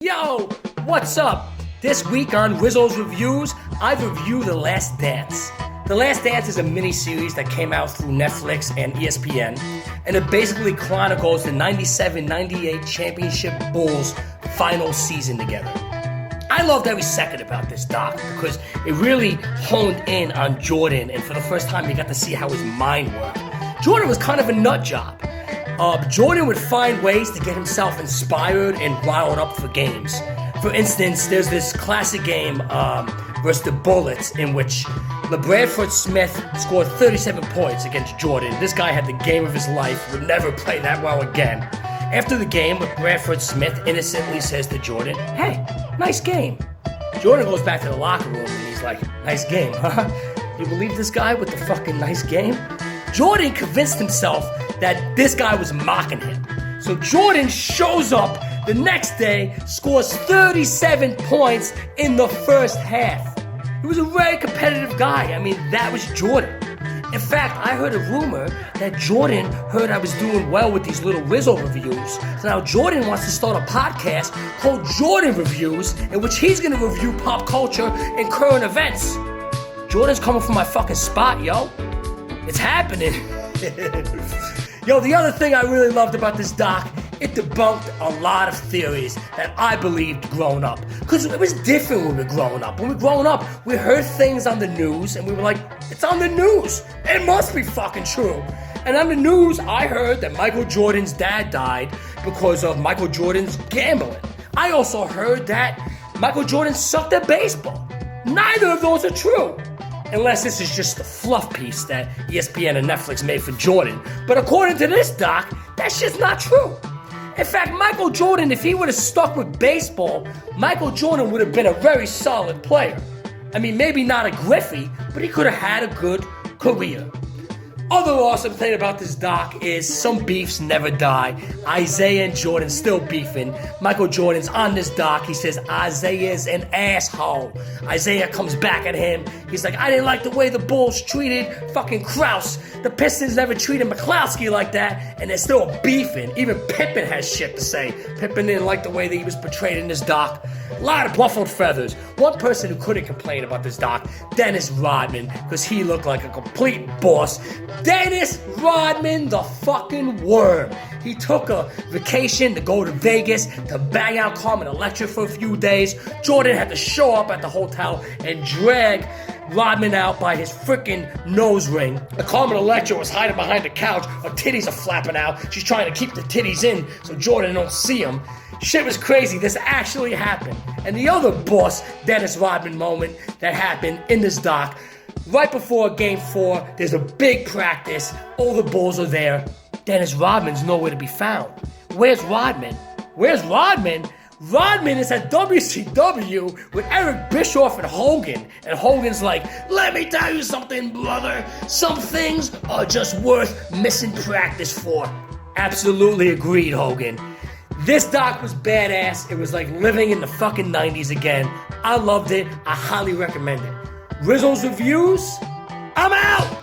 Yo, what's up? This week on Rizzo's Reviews, I review The Last Dance. The Last Dance is a mini-series that came out through Netflix and ESPN, and it basically chronicles the 97-98 championship Bulls' final season together. I loved every second about this doc because it really honed in on Jordan, and for the first time you got to see how his mind worked. Jordan was kind of a nut job. Jordan would find ways to get himself inspired and riled up for games. For instance, there's this classic game versus the Bullets in which LeBradford Smith scored 37 points against Jordan. This guy had the game of his life, would never play that well again. After the game, LeBradford Smith innocently says to Jordan, "Hey, nice game." Jordan goes back to the locker room and he's like, "Nice game, huh? You believe this guy with the fucking nice game?" Jordan convinced himself that this guy was mocking him. So Jordan shows up the next day, scores 37 points in the first half. He was a very competitive guy. I mean, that was Jordan. In fact, I heard a rumor that Jordan heard I was doing well with these little Rizzo reviews. So now Jordan wants to start a podcast called Jordan Reviews, in which he's going to review pop culture and current events. Jordan's coming for my fucking spot, yo. It's happening. Yo, the other thing I really loved about this doc, it debunked a lot of theories that I believed growing up. Because it was different when we were growing up. When we were growing up, we heard things on the news and we were like, it's on the news. It must be fucking true. And on the news, I heard that Michael Jordan's dad died because of Michael Jordan's gambling. I also heard that Michael Jordan sucked at baseball. Neither of those are true. Unless this is just the fluff piece that ESPN and Netflix made for Jordan. But according to this doc, that shit's not true. In fact, Michael Jordan, if he would have stuck with baseball, Michael Jordan would have been a very solid player. I mean, maybe not a Griffey, but he could have had a good career. Other awesome thing about this doc is some beefs never die. Isaiah and Jordan still beefing. Michael Jordan's on this doc. He says Isaiah's an asshole. Isaiah comes back at him. He's like, I didn't like the way the Bulls treated fucking Krause. The Pistons never treated McCloskey like that. And they're still beefing. Even Pippen has shit to say. Pippen didn't like the way that he was portrayed in this doc. A lot of ruffled feathers. One person who couldn't complain about this doc, Dennis Rodman, because he looked like a complete boss. Dennis Rodman, the fucking worm. He took a vacation to go to Vegas to bang out Carmen Electra for a few days. Jordan had to show up at the hotel and drag Rodman out by his freaking nose ring. The Carmen Electra was hiding behind the couch. Her titties are flapping out. She's trying to keep the titties in so Jordan don't see them. Shit was crazy. This actually happened. And the other boss, Dennis Rodman moment that happened in this doc, right before Game 4, there's a big practice. All the Bulls are there. Dennis Rodman's nowhere to be found. Where's Rodman? Where's Rodman? Rodman is at WCW with Eric Bischoff and Hogan. And Hogan's like, let me tell you something, brother. Some things are just worth missing practice for. Absolutely agreed, Hogan. This doc was badass. It was like living in the fucking 90s again. I loved it. I highly recommend it. Rizzo's Reviews, I'm out!